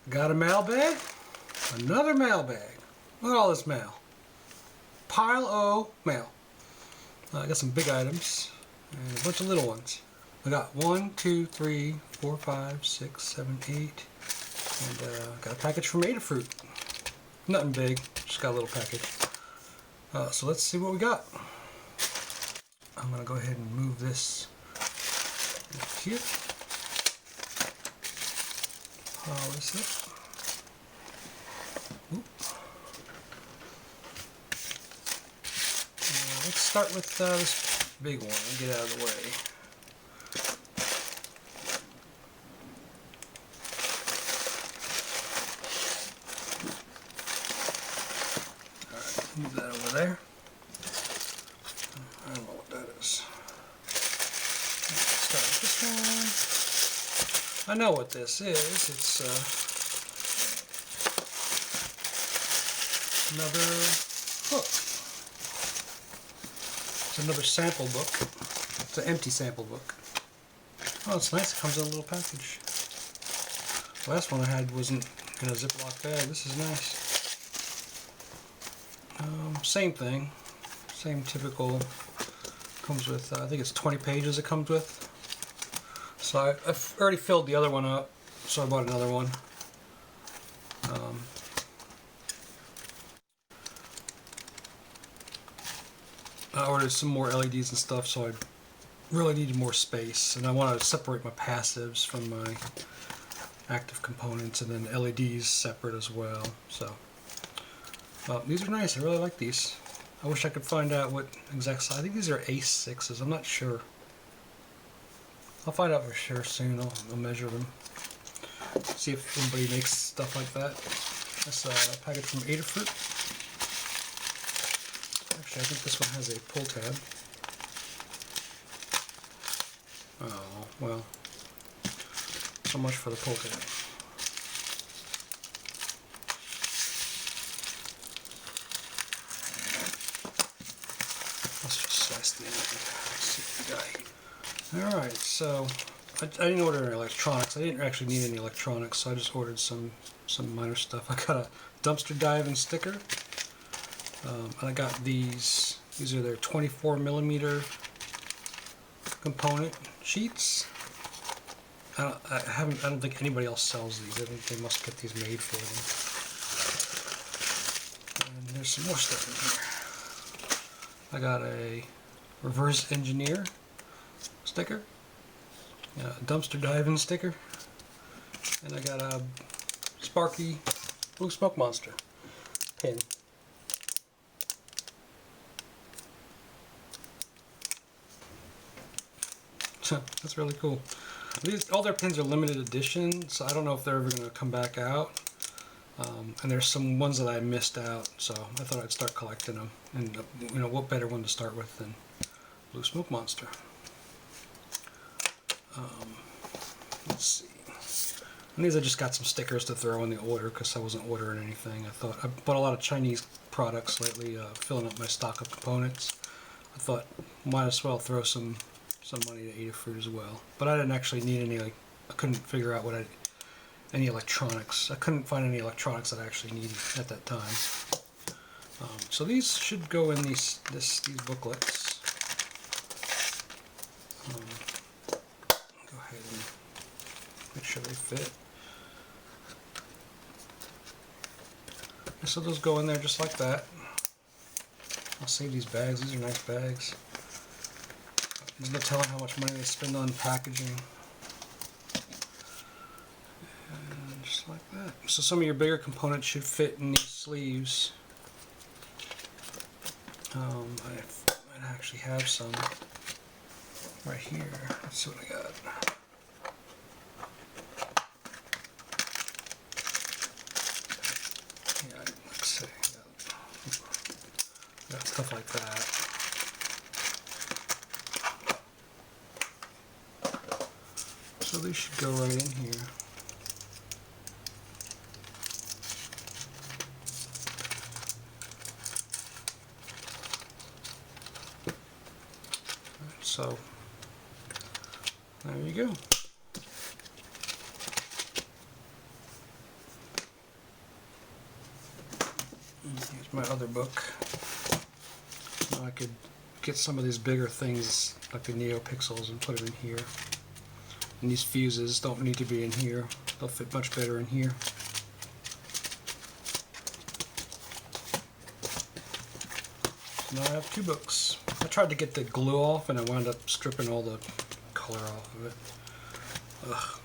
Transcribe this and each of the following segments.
Got a mailbag? Another mailbag. Look at all this mail. Pile o' mail. I got some big items and a bunch of little ones. I got 1, 2, 3, 4, 5, 6, 7, 8, and got a package from ADAFRUIT. Nothing big, just got a little package. So let's see what we got. I'm gonna go ahead and move this here. Polish it. Let's start with this big one and get out of the way. Alright, move that over there. I don't know what that is. Let's start with this one. I know what this is. It's another book. It's another sample book. It's an empty sample book. Oh, it's nice. It comes in a little package. The last one I had wasn't in a Ziploc bag. This is nice. Same thing. Same typical. Comes with, I think it's 20 pages it comes with. So I've already filled the other one up, so I bought another one. I ordered some more LEDs and stuff, so I really needed more space, and I wanted to separate my passives from my active components, and then LEDs separate as well. So these are nice. I really like these. I wish I could find out what exact size. I think these are A6s. I'm not sure. I'll find out for sure soon. I'll measure them. See if anybody makes stuff like that. That's a package from ADAFRUIT. Actually, I think this one has a pull tab. Oh, well. So much for the pull tab. Let's just slice the end. Let's see what we got. Alright, so I didn't order any electronics. I didn't actually need any electronics, so I just ordered some minor stuff. I got a dumpster diving sticker, and I got these. These are their 24mm component sheets. I don't think anybody else sells these. I think they must get these made for them. And there's some more stuff in here. I got a reverse engineer sticker, a dumpster diving sticker, and I got a Sparky Blue Smoke Monster pin. That's really cool. All their pins are limited edition, so I don't know if they're ever going to come back out. And there's some ones that I missed out, so I thought I'd start collecting them. And you know, what better one to start with than Blue Smoke Monster? Let's see. And these I just got some stickers to throw in the order because I wasn't ordering anything. I bought a lot of Chinese products lately, filling up my stock of components. I thought might as well throw some money to ADAFRUIT as well. But I didn't actually need any. I couldn't figure out any electronics. I couldn't find any electronics that I actually needed at that time. So these should go in these booklets. Go ahead and make sure they fit. So those go in there just like that. I'll save these bags. These are nice bags. There's no telling how much money they spend on packaging. And just like that. So some of your bigger components should fit in these sleeves. I might actually have some right here. Let's see what I got. Yeah, let's see. Got stuff like that. So they should go right in here. So there you go. Here's my other book. I could get some of these bigger things like the NeoPixels and put them in here. And these fuses don't need to be in here. They'll fit much better in here. So now I have two books. I tried to get the glue off and I wound up stripping all the color off of it. Ugh.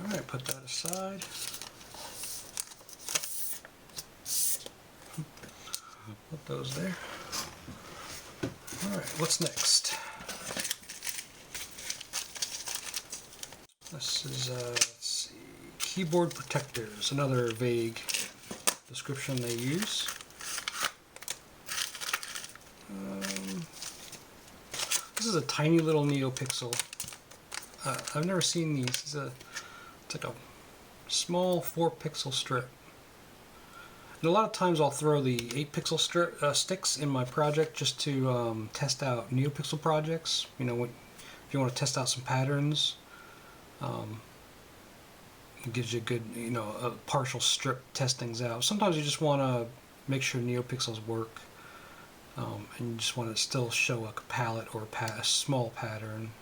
Alright, put that aside. Put those there. Alright, what's next? This is, let's see, keyboard protectors, another vague description they use. This is a tiny little NeoPixel. I've never seen these. It's like a small 4-pixel strip. And a lot of times I'll throw the 8-pixel sticks in my project just to test out NeoPixel projects. You know, if you want to test out some patterns, it gives you a good, you know, a partial strip testings out. Sometimes you just want to make sure NeoPixels work, and you just want to still show a palette or a small pattern.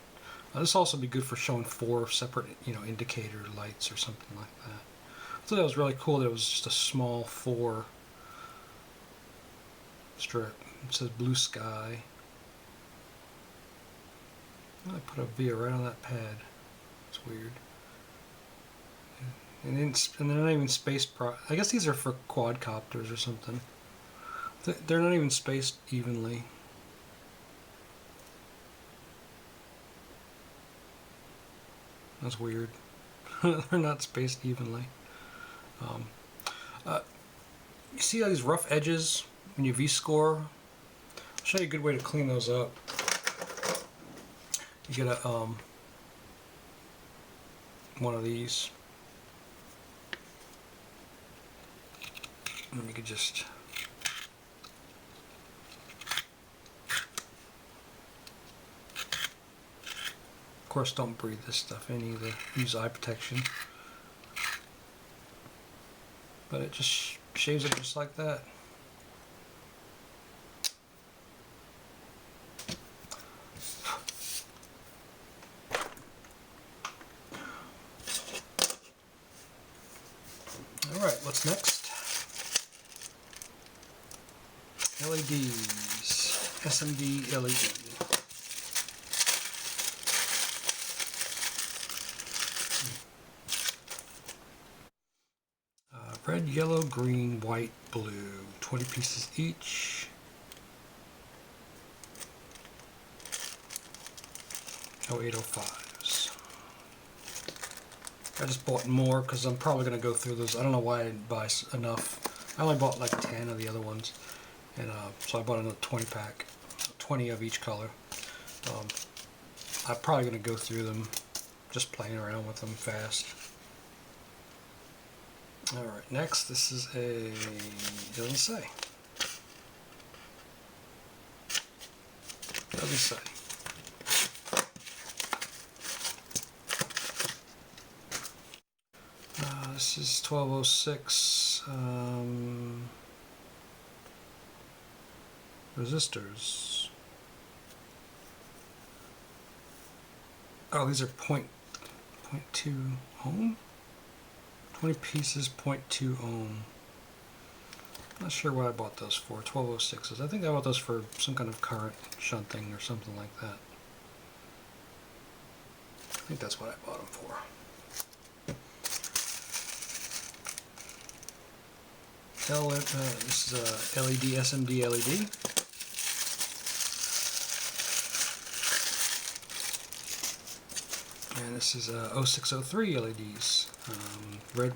This will also be good for showing 4 separate, you know, indicator lights or something like that. I thought that was really cool that it was just a small 4 strip. It says blue sky. I put a V right on that pad. It's weird. And they're not even spaced. I guess these are for quadcopters or something. They're not even spaced evenly. That's weird. They're not spaced evenly. You see all these rough edges when you V-score? I'll show you a good way to clean those up. You get a one of these, and you could just of course don't breathe this stuff in either. Use eye protection. But it just shaves it just like that. Alright, what's next? LEDs. SMD LED. Red, yellow, green, white, blue. 20 pieces each. Oh, 805s. I just bought more because I'm probably going to go through those. I don't know why I didn't buy enough. I only bought like 10 of the other ones. And so I bought another 20 pack. 20 of each color. I'm probably going to go through them just playing around with them fast. Alright, next this is a, doesn't say. Doesn't say. This is 1206 resistors. Oh, these are 0.2 ohm? 20 pieces, 0.2 ohm. Not sure what I bought those for. 1206s. I think I bought those for some kind of current shunting or something like that. I think that's what I bought them for. This is a LED, SMD LED. And this is 0603 LEDs. Red,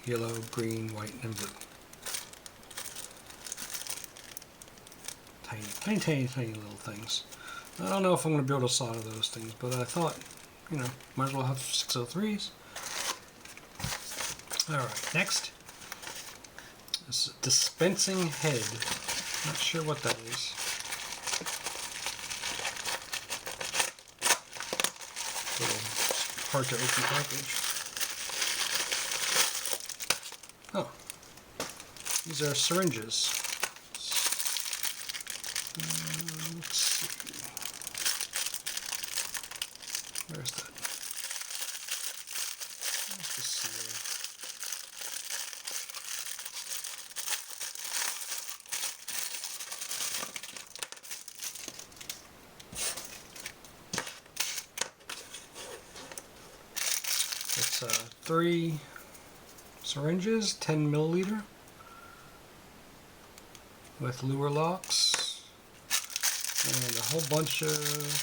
yellow, green, white, and blue. Tiny little things. I don't know if I'm going to be able to solder those things, but I thought, you know, might as well have 603s. Alright, next. This is dispensing head. Not sure what that is. Little hard to open package. Oh, these are syringes. Let's see. Where's that? Where's the seal? It's 3 syringes, 10 milliliter, with lure locks, and a whole bunch of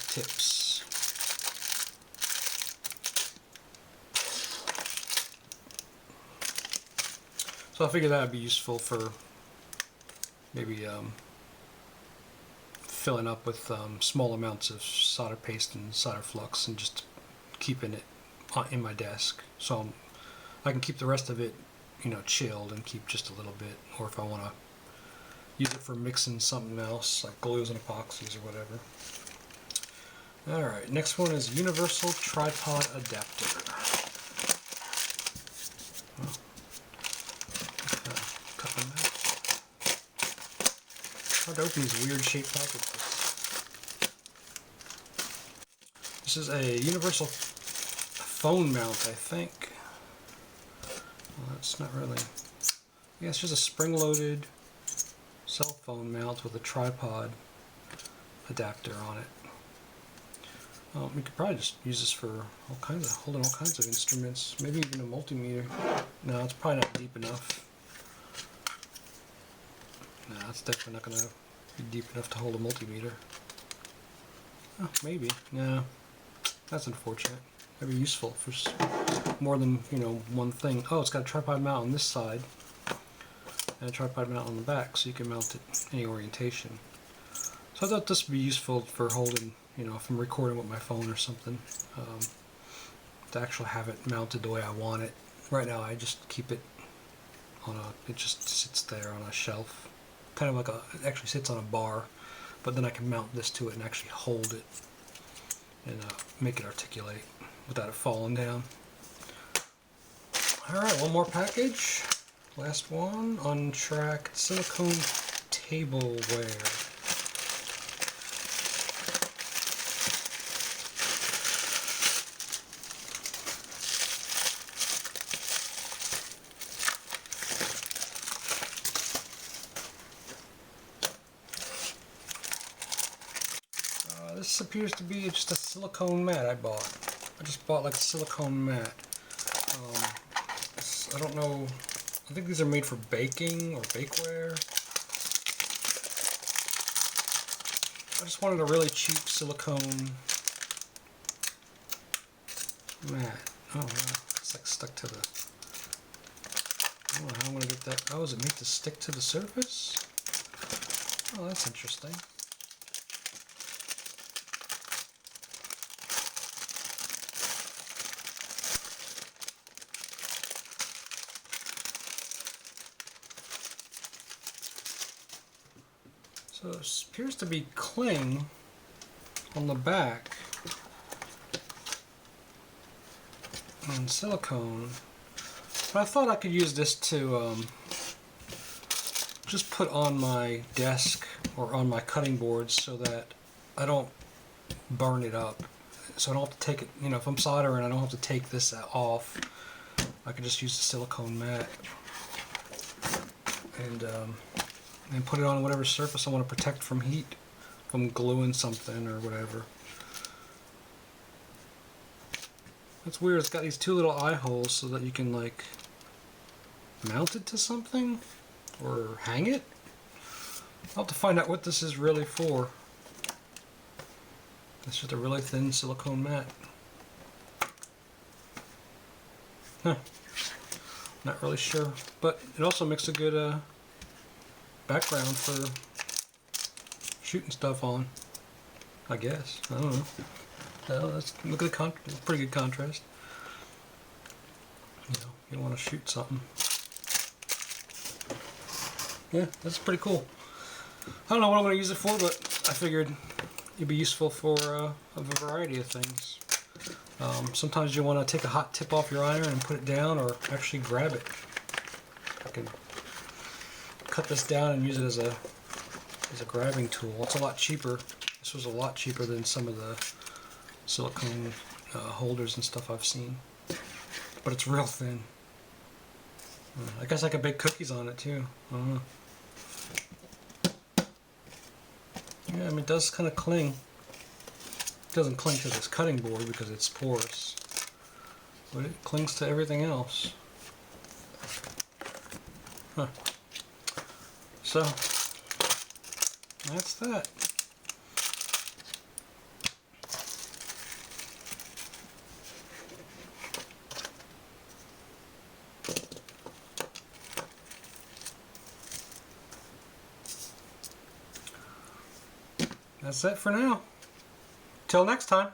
tips. So I figured that would be useful for maybe filling up with small amounts of solder paste and solder flux and just keeping it in my desk. So I can keep the rest of it, you know, chilled and keep just a little bit, or if I want to use it for mixing something else like glues and epoxies or whatever. Alright, next one is universal tripod adapter. Hard to open these weird shaped packages. This is a universal phone mount, I think. Well, that's not really. Yeah, it's just a spring-loaded cell phone mount with a tripod adapter on it. We could probably just use this for all kinds of holding all kinds of instruments. Maybe even a multimeter. No, it's probably not deep enough. No, it's definitely not going to be deep enough to hold a multimeter. Oh, maybe. No, that's unfortunate. That'd be useful for more than, you know, one thing. Oh, it's got a tripod mount on this side and a tripod mount on the back, so you can mount it any orientation. So I thought this would be useful for holding, you know, if I'm recording with my phone or something, to actually have it mounted the way I want it. Right now I just keep it on a, it just sits there on a shelf, kind of like a, it actually sits on a bar, but then I can mount this to it and actually hold it and make it articulate without it falling down. Alright, one more package. Last one, untracked silicone tableware. This appears to be just a silicone mat I bought. I just bought like a silicone mat. I don't know, I think these are made for baking or bakeware. I just wanted a really cheap silicone mat. Oh wow, it's like stuck to the, I don't know how I'm going to get that. Oh, is it made to stick to the surface? Oh, that's interesting. So it appears to be cling on the back and silicone, but I thought I could use this to just put on my desk or on my cutting boards so that I don't burn it up. So I don't have to take it, you know, if I'm soldering I don't have to take this off. I could just use the silicone mat and put it on whatever surface I want to protect from heat, from gluing something or whatever. That's weird, it's got these two little eye holes so that you can like mount it to something or hang it. I'll have to find out what this is really for. It's just a really thin silicone mat. Huh. Not really sure, but it also makes a good background for shooting stuff on, I guess. I don't know. Well, look at the pretty good contrast. You know, you want to shoot something. Yeah, that's pretty cool. I don't know what I'm going to use it for, but I figured it'd be useful for a variety of things. Sometimes you want to take a hot tip off your iron and put it down, or actually grab it. I can cut this down and use it as a grabbing tool. It's a lot cheaper. This was a lot cheaper than some of the silicone holders and stuff I've seen. But it's real thin. I guess I could bake cookies on it too. I don't know. Yeah, I mean, it does kind of cling. It doesn't cling to this cutting board because it's porous, but it clings to everything else. Huh. So, that's that. That's it for now. Till next time.